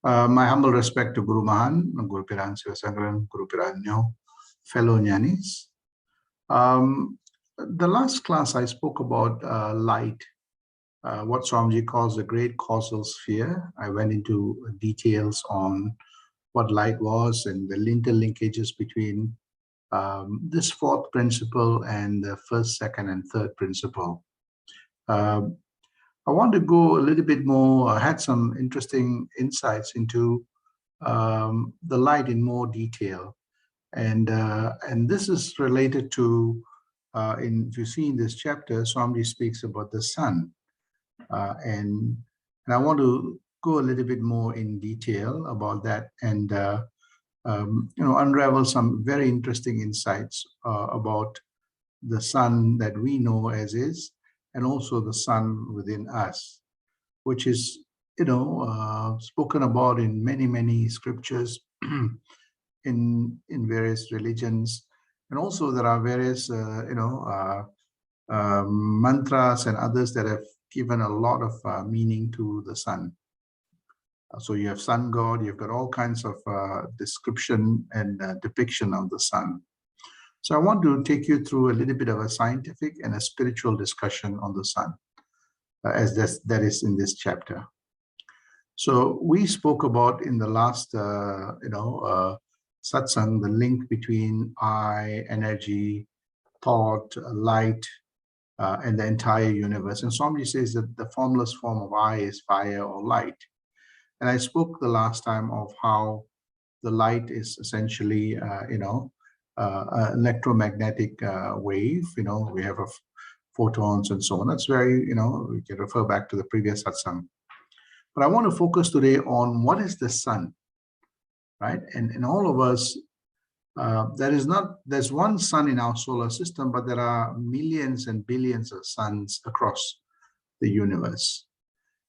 My humble respect to Guru Mahan, Guru Piran Sivasangran, Guru Piranyo, fellow Jnanis. The last class I spoke about light, what Swamiji calls the great causal sphere. I went into details on what light was and the interlinkages between this fourth principle and the first, second, and third principle. I want to go a little bit more. I had some interesting insights into the light in more detail, and this is related to if you see in this chapter, Swamiji speaks about the sun, and I want to go a little bit more in detail about that, and unravel some very interesting insights about the sun that we know as is, and also the sun within us, which is, spoken about in many scriptures in various religions. And also there are various, mantras and others that have given a lot of meaning to the sun. So you have sun god, you've got all kinds of description and depiction of the sun. So I want to take you through a little bit of a scientific and a spiritual discussion on the sun, as that is in this chapter. So we spoke about in the last, satsang, the link between I, energy, thought, light, and the entire universe. And Swamiji says that the formless form of I is fire or light. And I spoke the last time of how the light is essentially, electromagnetic wave. We have photons and so on. That's very, we can refer back to the previous satsang. But I want to focus today on what is the sun, right? And in all of us, there's one sun in our solar system, but there are millions and billions of suns across the universe.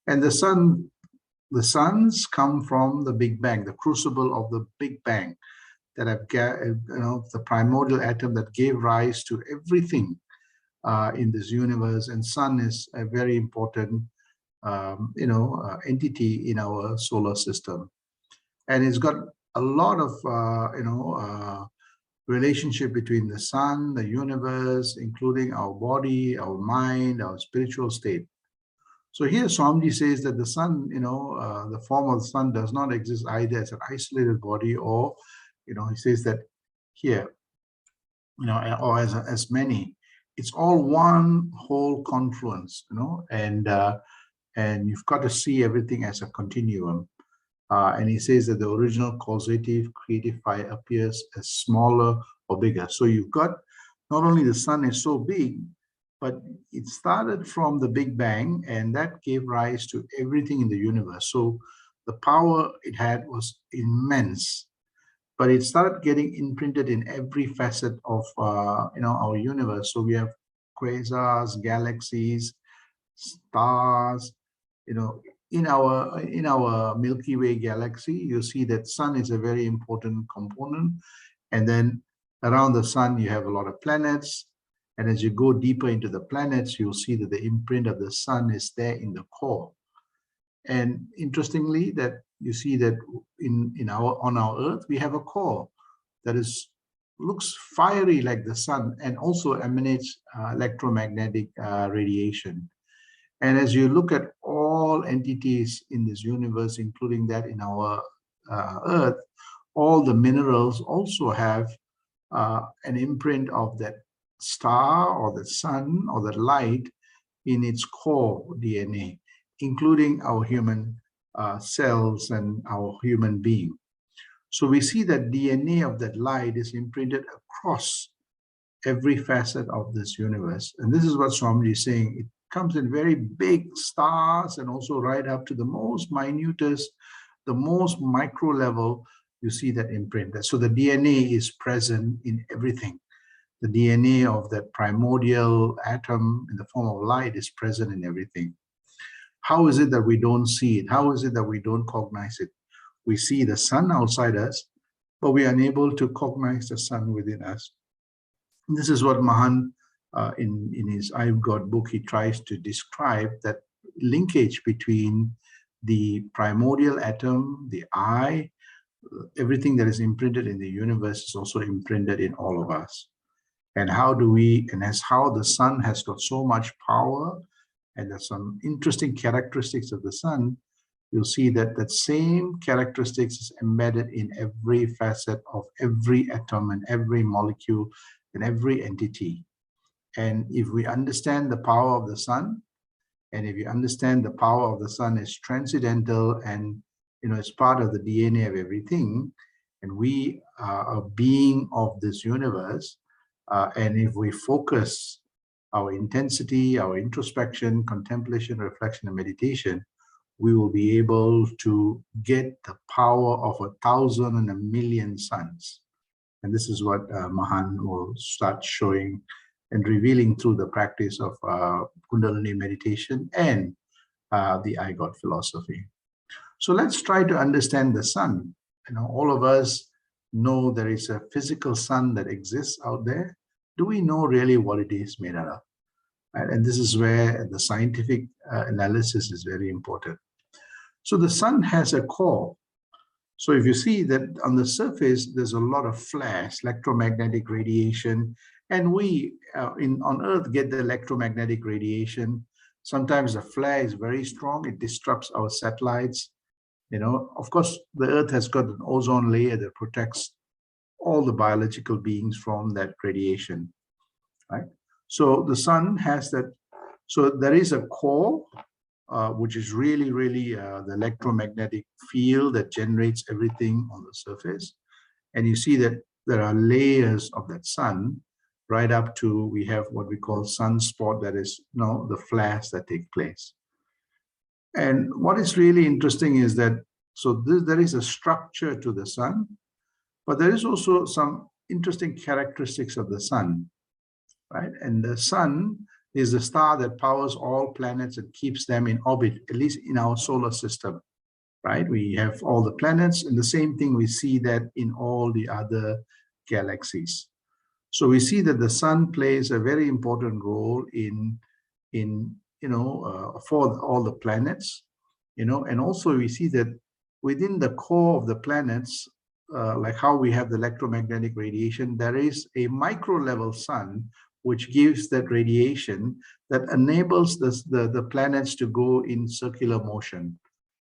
And the suns come from the Big Bang, the crucible of the Big Bang, that have, the primordial atom that gave rise to everything in this universe. And sun is a very important, entity in our solar system. And it's got a lot of, relationship between the sun, the universe, including our body, our mind, our spiritual state. So here Swamiji says that the sun, the form of the sun does not exist either as an isolated body, or he says that here, or as many, it's all one whole confluence, and you've got to see everything as a continuum. And he says that the original causative creative fire appears as smaller or bigger. So you've got, not only the sun is so big, but it started from the Big Bang, and that gave rise to everything in the universe. So the power it had was immense. But it started getting imprinted in every facet of our universe. So we have quasars, galaxies, stars. In our Milky Way galaxy, you see that sun is a very important component. And then around the sun, you have a lot of planets. And as you go deeper into the planets, you'll see that the imprint of the sun is there in the core. And interestingly, that you see that on our Earth, we have a core that looks fiery like the sun, and also emanates electromagnetic radiation. And as you look at all entities in this universe, including that in our Earth, all the minerals also have an imprint of that star or the sun or the light in its core DNA, including our human cells and our human being. So we see that DNA of that light is imprinted across every facet of this universe. And this is what Swamiji is saying. It comes in very big stars, and also right up to the most minutest, the most micro level, you see that imprint. So the DNA is present in everything. The DNA of that primordial atom in the form of light is present in everything. How is it that we don't see it? How is it that we don't cognize it? We see the sun outside us, but we are unable to cognize the sun within us. And this is what Mahan, in his I've Got book, he tries to describe that linkage between the primordial atom, the I, everything that is imprinted in the universe is also imprinted in all of us. And how do we, and as how the sun has got so much power, and there's some interesting characteristics of the sun, you'll see that that same characteristics is embedded in every facet of every atom and every molecule and every entity. And if we understand the power of the sun, and if you understand the power of the sun is transcendental and it's part of the DNA of everything, and we are a being of this universe, and if we focus our intensity, our introspection, contemplation, reflection, and meditation, we will be able to get the power of 1,000 and 1,000,000 suns. And this is what Mahan will start showing and revealing through the practice of Kundalini meditation and the I God philosophy. So let's try to understand the sun. All of us know there is a physical sun that exists out there. Do we know really what it is made out of? And this is where the scientific analysis is very important. So the sun has a core. So if you see that on the surface, there's a lot of flares, electromagnetic radiation, and we on Earth get the electromagnetic radiation. Sometimes the flare is very strong. It disrupts our satellites. Of course, the Earth has got an ozone layer that protects all the biological beings from that radiation, right? So the sun has that. So there is a core, which is really, the electromagnetic field that generates everything on the surface. And you see that there are layers of that sun right up to, we have what we call sunspot, that is the flares that take place. And what is really interesting is that, there is a structure to the sun, but there is also some interesting characteristics of the sun, right? And the sun is the star that powers all planets and keeps them in orbit, at least in our solar system, right? We have all the planets, and the same thing we see that in all the other galaxies. So we see that the sun plays a very important role for all the planets, and also we see that within the core of the planets, like how we have the electromagnetic radiation, there is a micro level sun which gives that radiation that enables the planets to go in circular motion,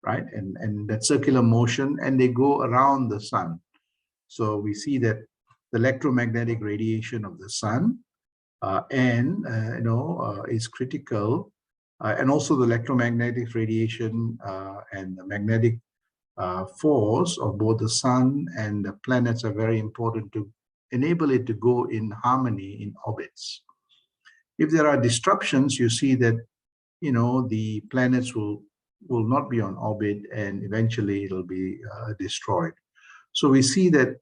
right? And that circular motion, and they go around the sun. So we see that the electromagnetic radiation of the sun is critical, and also the electromagnetic radiation and the magnetic force of both the sun and the planets are very important to enable it to go in harmony in orbits. If there are disruptions, you see that the planets will not be on orbit, and eventually it'll be destroyed. So we see that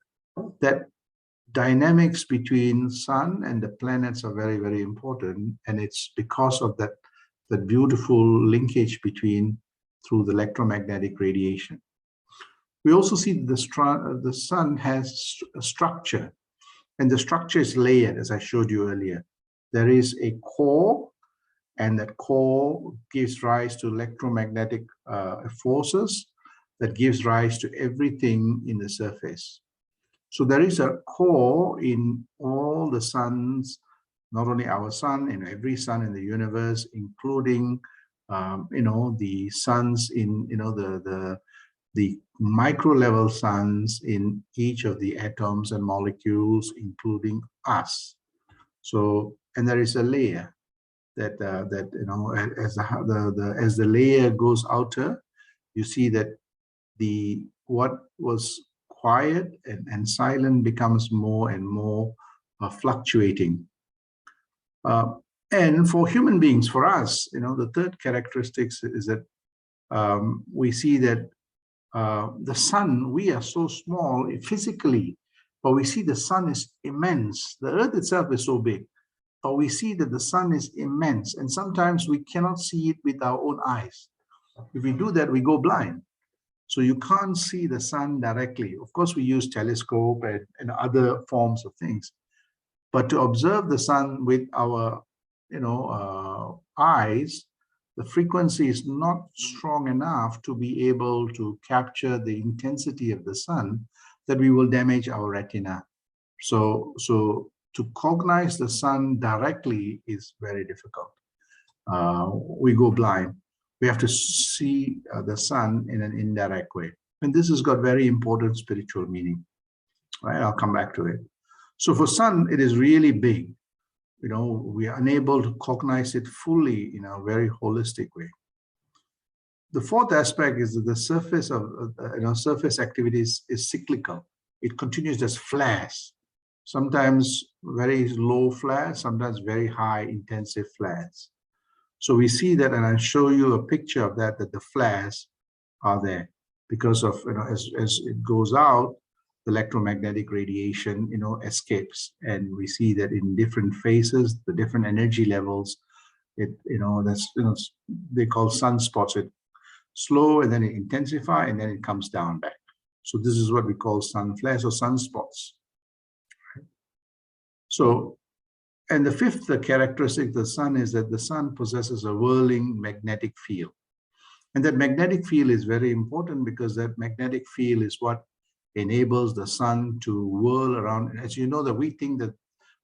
dynamics between sun and the planets are very, very important, and it's because of that beautiful linkage through the electromagnetic radiation. We also see the sun has a structure, and the structure is layered, as I showed you earlier. There is a core, and that core gives rise to electromagnetic forces that gives rise to everything in the surface. So there is a core in all the suns, not only our sun, every sun in the universe, including the suns in the micro level suns in each of the atoms and molecules, including us. So, and there is a layer that as the layer goes outer, you see that what was quiet and silent becomes more and more fluctuating. And for human beings, for us, the third characteristics is that we see that the sun, we are so small physically, but we see the sun is immense. The earth itself is so big, but we see that the sun is immense, and sometimes we cannot see it with our own eyes. If we do that, we go blind. So you can't see the sun directly. Of course, we use telescope and other forms of things, but to observe the sun with our eyes, the frequency is not strong enough to be able to capture the intensity of the sun, that we will damage our retina. So to cognize the sun directly is very difficult. We go blind. We have to see the sun in an indirect way. And this has got very important spiritual meaning, right? I'll come back to it. So for sun, it is really big. We are unable to cognize it fully in a very holistic way. The fourth aspect is that the surface of surface activities is cyclical. It continues as flares, sometimes very low flares, sometimes very high intensive flares. So we see that, and I'll show you a picture of that the flares are there because of, as it goes out, the electromagnetic radiation, escapes. And we see that in different phases, the different energy levels, they call sunspots. It slow and then it intensify and then it comes down back. So this is what we call sun flares or sunspots. So, and the fifth characteristic of the sun is that the sun possesses a whirling magnetic field. And that magnetic field is very important because that magnetic field is what enables the sun to whirl around. And as you know, that we think that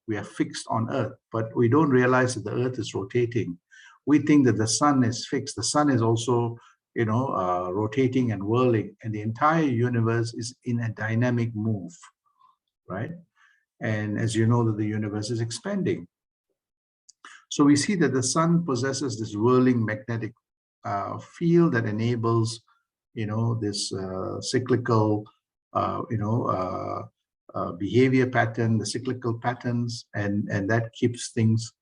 we are fixed on Earth, but we don't realize that the Earth is rotating. We think that the sun is fixed. The sun is also, rotating and whirling, and the entire universe is in a dynamic move, right? And as you know, that the universe is expanding. So we see that the sun possesses this whirling magnetic field that enables, this cyclical, behavior pattern, the cyclical patterns, and that keeps things,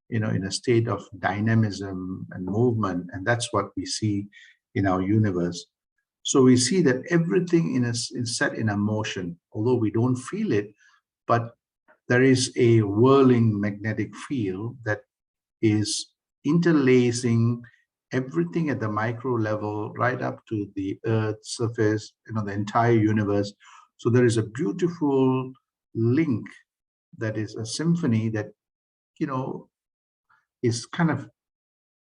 in a state of dynamism and movement. And that's what we see in our universe. So we see that everything is set in a motion, although we don't feel it, but there is a whirling magnetic field that is interlacing everything at the micro level right up to the Earth's surface, the entire universe. So there is a beautiful link that is a symphony that, is kind of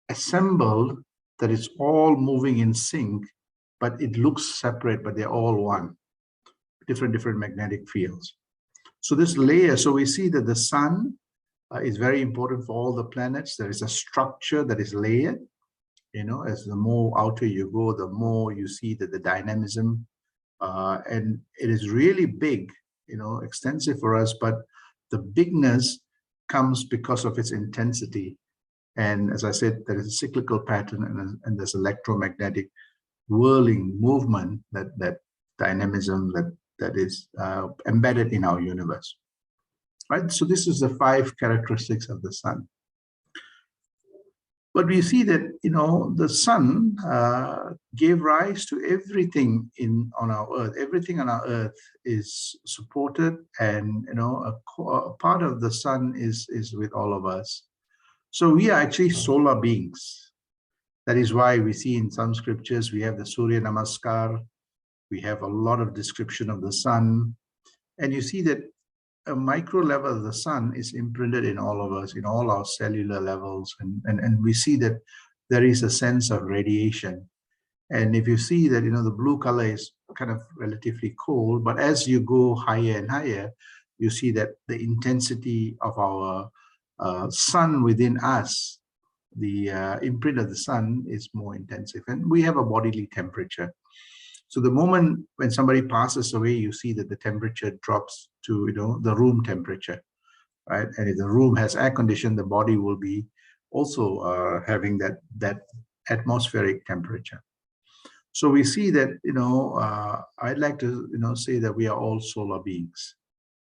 assembled, that it's all moving in sync, but it looks separate, but they're all one, different magnetic fields. So this layer, so we see that the sun is very important for all the planets. There is a structure that is layered. As the more outer you go, the more you see that the dynamism, and it is really big, extensive for us, but the bigness comes because of its intensity. And as I said, there is a cyclical pattern and there's electromagnetic whirling movement, that dynamism that is embedded in our universe, right? So this is the 5 characteristics of the sun. But we see that, the sun gave rise to everything on our earth. Everything on our earth is supported, and, a part of the sun is with all of us. So we are actually solar beings. That is why we see in some scriptures, we have the Surya Namaskar. We have a lot of description of the sun. And you see that a micro level of the sun is imprinted in all of us, in all our cellular levels. And we see that there is a sense of radiation. And if you see that, the blue color is kind of relatively cold, but as you go higher and higher, you see that the intensity of our sun within us, the imprint of the sun, is more intensive. And we have a bodily temperature. So the moment when somebody passes away, you see that the temperature drops to, the room temperature, right? And if the room has air condition, the body will be also having that atmospheric temperature. So we see that, I'd like to, say that we are all solar beings,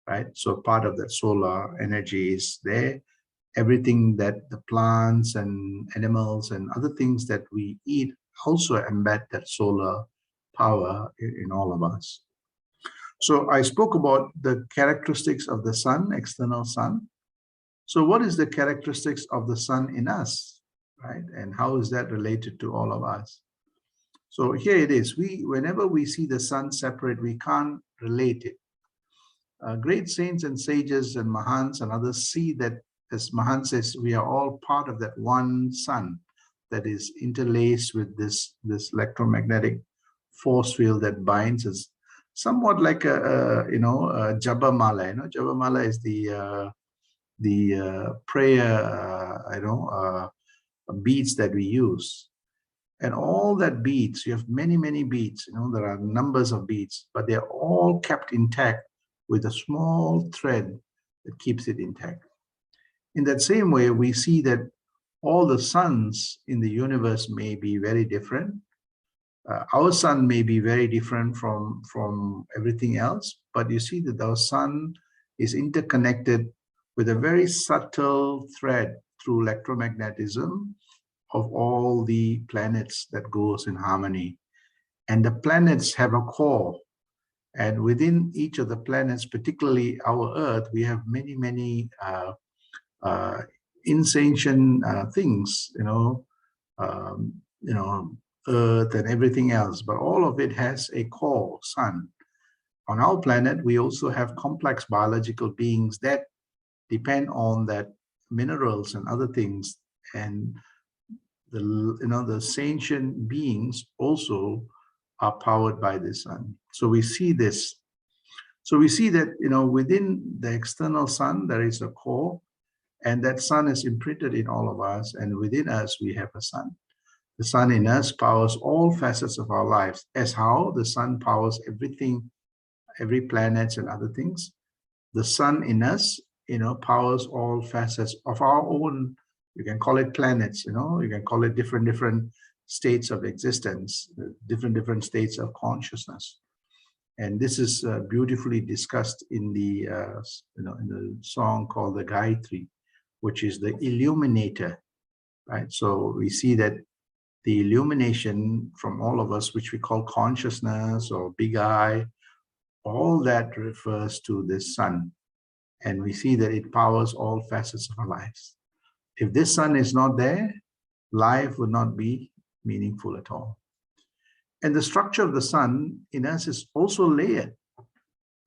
right? So part of that solar energy is there. Everything that the plants and animals and other things that we eat also embed that solar power in all of us. So I spoke about the characteristics of the sun, external sun. So what is the characteristics of the sun in us, right? And how is that related to all of us? So here it is. Whenever we see the sun separate, we can't relate it. Great saints and sages and Mahans and others see that, as Mahan says, we are all part of that one sun, that is interlaced with this electromagnetic force field that binds us, somewhat like a japa mala. Japa mala is the prayer beads that we use. And all that beads, you have many beads, there are numbers of beads, but they're all kept intact with a small thread that keeps it intact. In that same way, we see that all the suns in the universe may be very different. Our sun may be very different from everything else, but you see that our sun is interconnected with a very subtle thread through electromagnetism of all the planets that goes in harmony. And the planets have a core. And within each of the planets, particularly our Earth, we have many insentient things, Earth and everything else, but all of it has a core, sun. On our planet, we also have complex biological beings that depend on that minerals and other things, and the sentient beings also are powered by the sun. So we see this. So we see that within the external sun there is a core, and that sun is imprinted in all of us, and within us we have a sun. The sun in us powers all facets of our lives, as how the sun powers everything, every planet and other things. The sun in us, powers all facets of our own. You can call it planets, you can call it different states of existence, different states of consciousness. And this is beautifully discussed in the in the song called the Gayatri, which is the illuminator, right? So we see that the illumination from all of us, which we call consciousness or big I, all that refers to this sun. And we see that it powers all facets of our lives. If this sun is not there, life would not be meaningful at all. And the structure of the sun in us is also layered,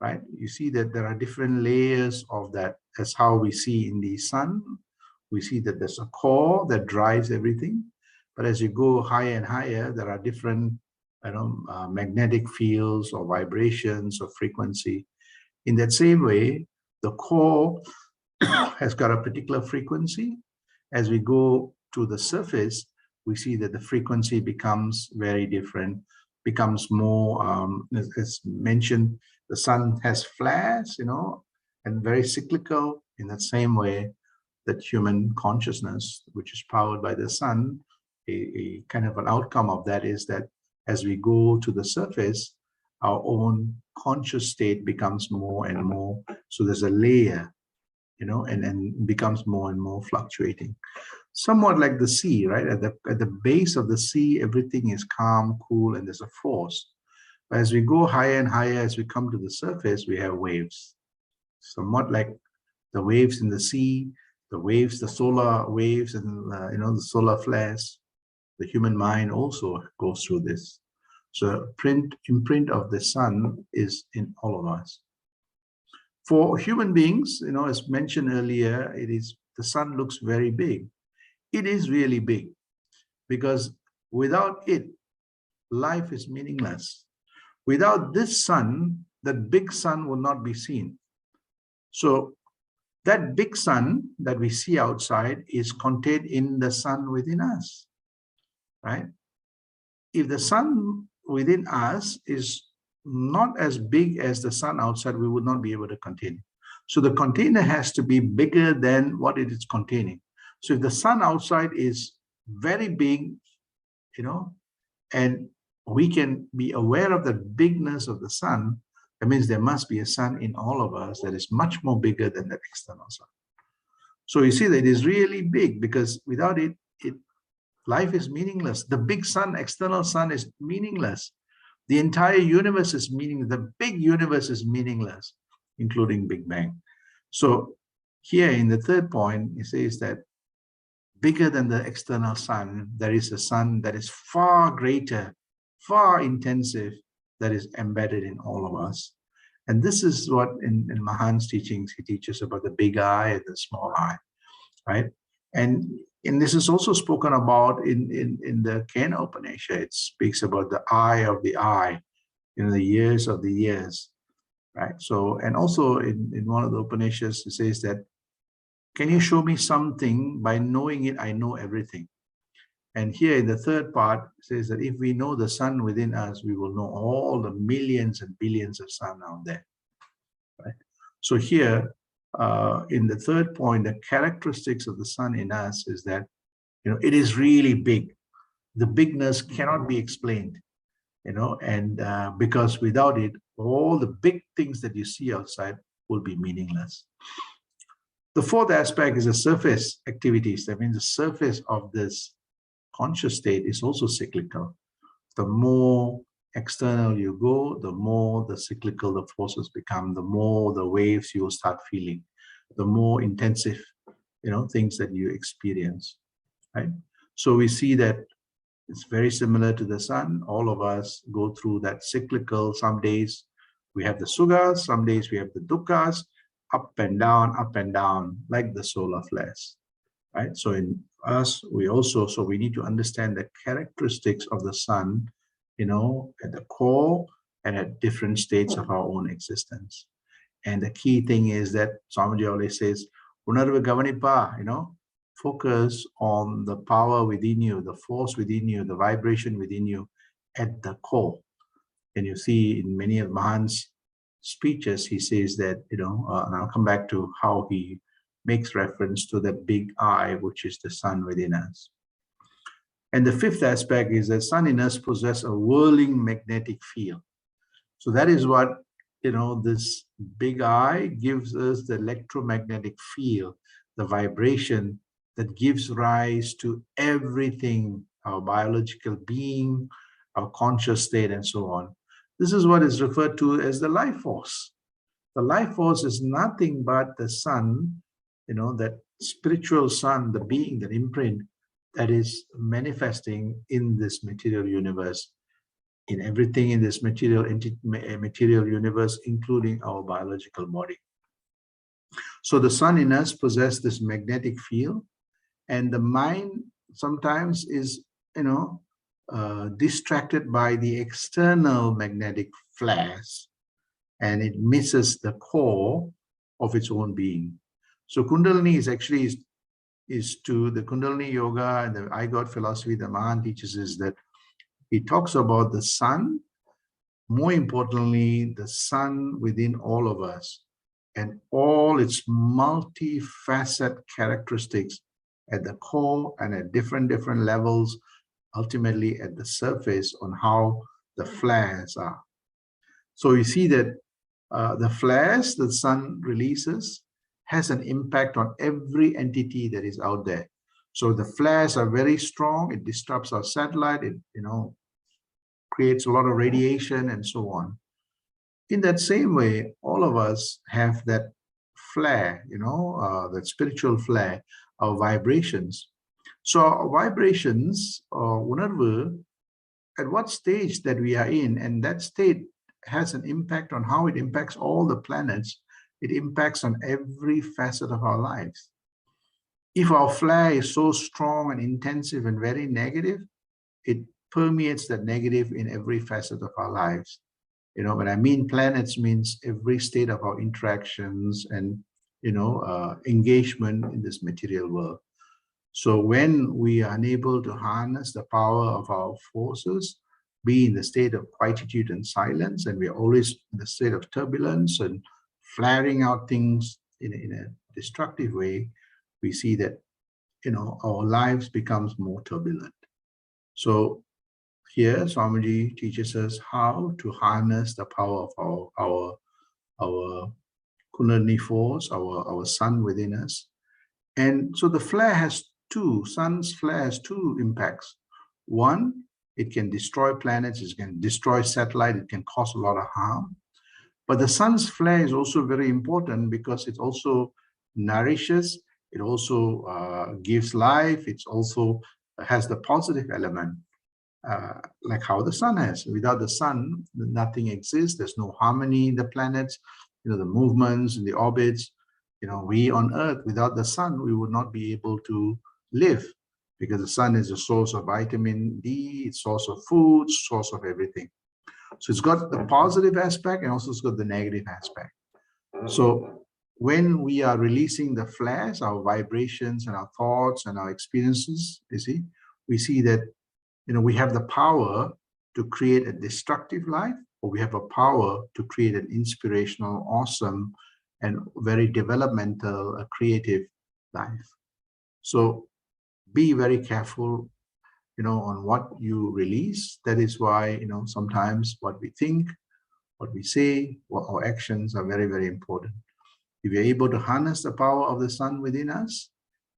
right? You see that there are different layers of that. As how we see in the sun, we see that there's a core that drives everything. But as you go higher and higher, there are different magnetic fields or vibrations or frequency. In that same way, the core has got a particular frequency. As we go to the surface, we see that the frequency becomes very different, becomes more, as mentioned, the sun has flares, and very cyclical. In the same way that human consciousness, which is powered by the sun, a kind of an outcome of that is that as we go to the surface, our own conscious state becomes more and more. So there's a layer, and becomes more and more fluctuating. Somewhat like the sea, right? At the base of the sea, everything is calm, cool, and there's a force. But as we go higher and higher, as we come to the surface, we have waves. Somewhat like the waves in the sea, the waves, the solar waves, and the solar flares. The human mind also goes through this. So imprint of the sun is in all of us. For human beings, as mentioned earlier, the sun looks very big. It is really big, because without it, life is meaningless. Without this sun, that big sun will not be seen. So that big sun that we see outside is contained in the sun within us, right? If the sun within us is not as big as the sun outside, we would not be able to contain it. So the container has to be bigger than what it is containing. So if the sun outside is very big, and we can be aware of the bigness of the sun, that means there must be a sun in all of us that is much more bigger than that external sun. So you see that it is really big, because without it, life is meaningless. The big sun, external sun, is meaningless. The entire universe is meaningless. The big universe is meaningless, including Big Bang. So here in the third point, it says that bigger than the external sun, there is a sun that is far greater, far intensive, that is embedded in all of us. And this is what in Mahan's teachings, he teaches about the big I and the small I, right? And And this is also spoken about in the Kena Upanishad. It speaks about the eye of the eye, the years of the years, right? So, and also in one of the Upanishads, it says that, can you show me something? By knowing it, I know everything. And here in the third part, it says that if we know the sun within us, we will know all the millions and billions of sun out there, right? So here, in the third point, the characteristics of the sun in us is that, it is really big. The bigness cannot be explained, and because without it, all the big things that you see outside will be meaningless. The fourth aspect is the surface activities. That means the surface of this conscious state is also cyclical. The more external you go, the more the cyclical the forces become, the more the waves you will start feeling, the more intensive, things that you experience, right? So we see that it's very similar to the sun. All of us go through that cyclical. Some days we have the sugas, some days we have the dukkha, up and down, like the solar flares, right? So in us, we need to understand the characteristics of the sun, at the core and at different states of our own existence. And the key thing is that Swamiji always says, Unarva Gavanipa, focus on the power within you, the force within you, the vibration within you at the core. And you see in many of Mahan's speeches, he says that, and I'll come back to how he makes reference to the big eye, which is the sun within us. And the fifth aspect is that sun in us possess a whirling magnetic field. So that is what, this big eye gives us, the electromagnetic field, the vibration that gives rise to everything, our biological being, our conscious state, and so on. This is what is referred to as the life force. The life force is nothing but the sun, that spiritual sun, the being, that imprint that is manifesting in this material universe, in everything in this material universe, including our biological body. So the sun in us possesses this magnetic field, and the mind sometimes is, distracted by the external magnetic flares, and it misses the core of its own being. So Kundalini is actually is to the Kundalini Yoga and the I God philosophy that Mahan teaches, is that he talks about the sun, more importantly, the sun within all of us and all its multifaceted characteristics at the core and at different levels, ultimately at the surface, on how the flares are. So you see that the flares the sun releases has an impact on every entity that is out there. So the flares are very strong. It disrupts our satellite. It, creates a lot of radiation and so on. In that same way, all of us have that flare, that spiritual flare, our vibrations. So our vibrations, unarvu, at what stage that we are in, and that state has an impact on how it impacts all the planets. It impacts on every facet of our lives. If our flare is so strong and intensive and very negative, it permeates that negative in every facet of our lives. When I mean planets, means every state of our interactions and, engagement in this material world. So when we are unable to harness the power of our forces, be in the state of quietude and silence, and we're always in the state of turbulence and flaring out things in a destructive way, we see that, our lives becomes more turbulent. So here, Swamiji teaches us how to harness the power of our Kundalini force, our sun within us. And so the flare has sun's flare has two impacts. One, it can destroy planets, it can destroy satellite, it can cause a lot of harm. But the sun's flare is also very important because it also nourishes, it also gives life, it also has the positive element. Like how the sun has. Without the sun, nothing exists. There's no harmony in the planets, the movements and the orbits. We on Earth, without the sun, we would not be able to live, because the sun is the source of vitamin D, it's source of food, source of everything. So it's got the positive aspect and also it's got the negative aspect. So when we are releasing the flares, our vibrations and our thoughts and our experiences, you see, we see that, we have the power to create a destructive life, or we have a power to create an inspirational, awesome, and very developmental, creative life. So be very careful, on what you release. That is why, sometimes what we think, what we say, what our actions are very, very important. If you're able to harness the power of the sun within us,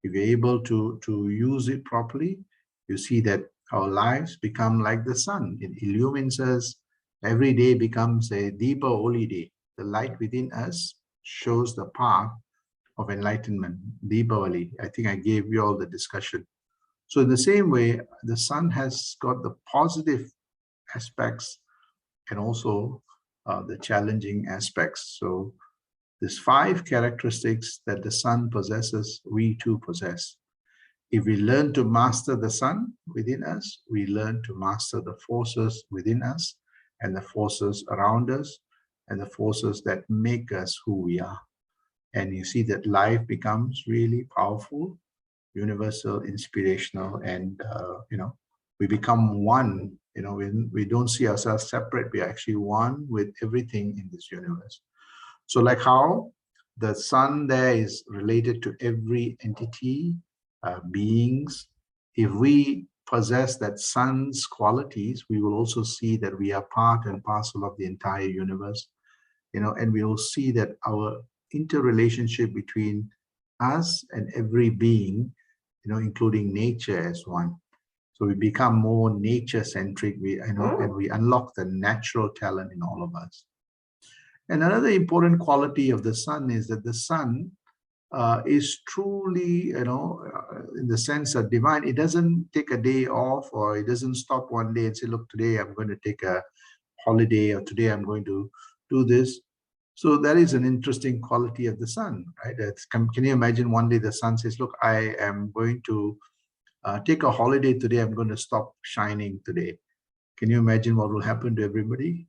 if you're able to use it properly, you see that our lives become like the sun. It illumines us. Every day becomes a deeper holy day. The light within us shows the path of enlightenment. Deepavali, I think I gave you all the discussion. So in the same way, the sun has got the positive aspects and also the challenging aspects. So there's 5 characteristics that the sun possesses, we too possess. If we learn to master the sun within us, we learn to master the forces within us and the forces around us and the forces that make us who we are. And you see that life becomes really powerful, universal, inspirational, and we become one. We don't see ourselves separate. We are actually one with everything in this universe. So like how the sun there is related to every entity, beings, if we possess that sun's qualities, we will also see that we are part and parcel of the entire universe, and we will see that our interrelationship between us and every being, including nature as one. So we become more nature-centric, and we unlock the natural talent in all of us. And another important quality of the sun is that the sun is truly, in the sense of divine. It doesn't take a day off, or it doesn't stop one day and say, look, today I'm going to take a holiday, or today I'm going to do this. So that is an interesting quality of the sun, right? Can you imagine one day the sun says, look, I am going to take a holiday today. I'm going to stop shining today. Can you imagine what will happen to everybody?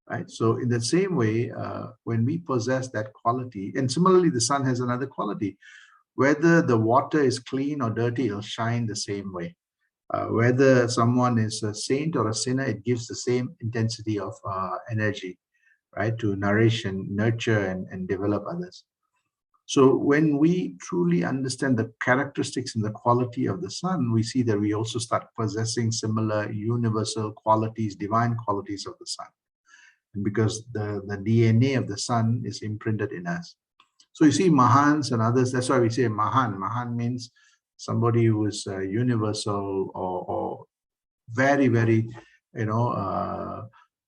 Right? So in the same way, when we possess that quality, and similarly, the sun has another quality. Whether the water is clean or dirty, it'll shine the same way. Whether someone is a saint or a sinner, it gives the same intensity of energy, right, to nourish and nurture and develop others. So when we truly understand the characteristics and the quality of the sun, we see that we also start possessing similar universal qualities, divine qualities of the sun. Because the DNA of the sun is imprinted in us. So you see Mahans and others, that's why we say Mahan. Mahan means somebody who is universal or very, very,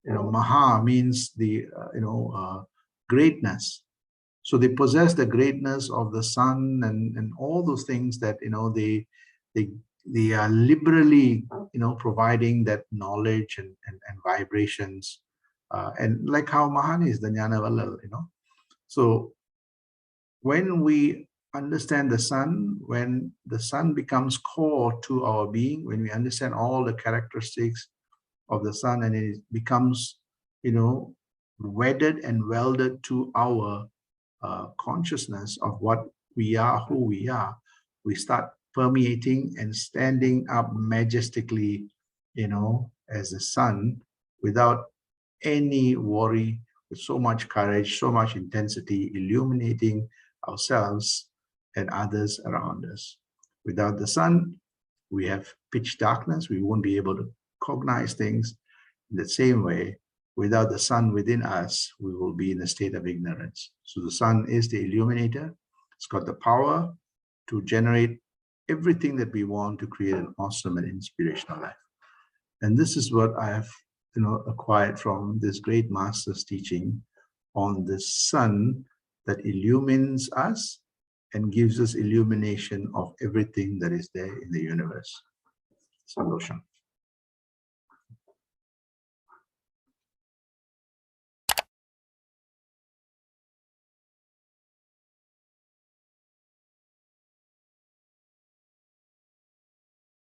Maha means the, greatness. So they possess the greatness of the sun and all those things that, they are liberally, providing that knowledge and vibrations. And like how Mahan is the Jnana Vallal, So when we understand the sun, when the sun becomes core to our being, when we understand all the characteristics of the sun and it becomes, wedded and welded to our consciousness of what we are, who we are, we start permeating and standing up majestically, as the sun without any worry, with so much courage, so much intensity, illuminating ourselves and others around us. Without the sun, we have pitch darkness. We won't be able to cognize things. In the same way, without the sun within us, we will be in a state of ignorance. So the sun is the illuminator. It's got the power to generate everything that we want to create an awesome and inspirational life. And this is what I have acquired from this great master's teaching on the sun that illumines us and gives us illumination of everything that is there in the universe. Sandoshan.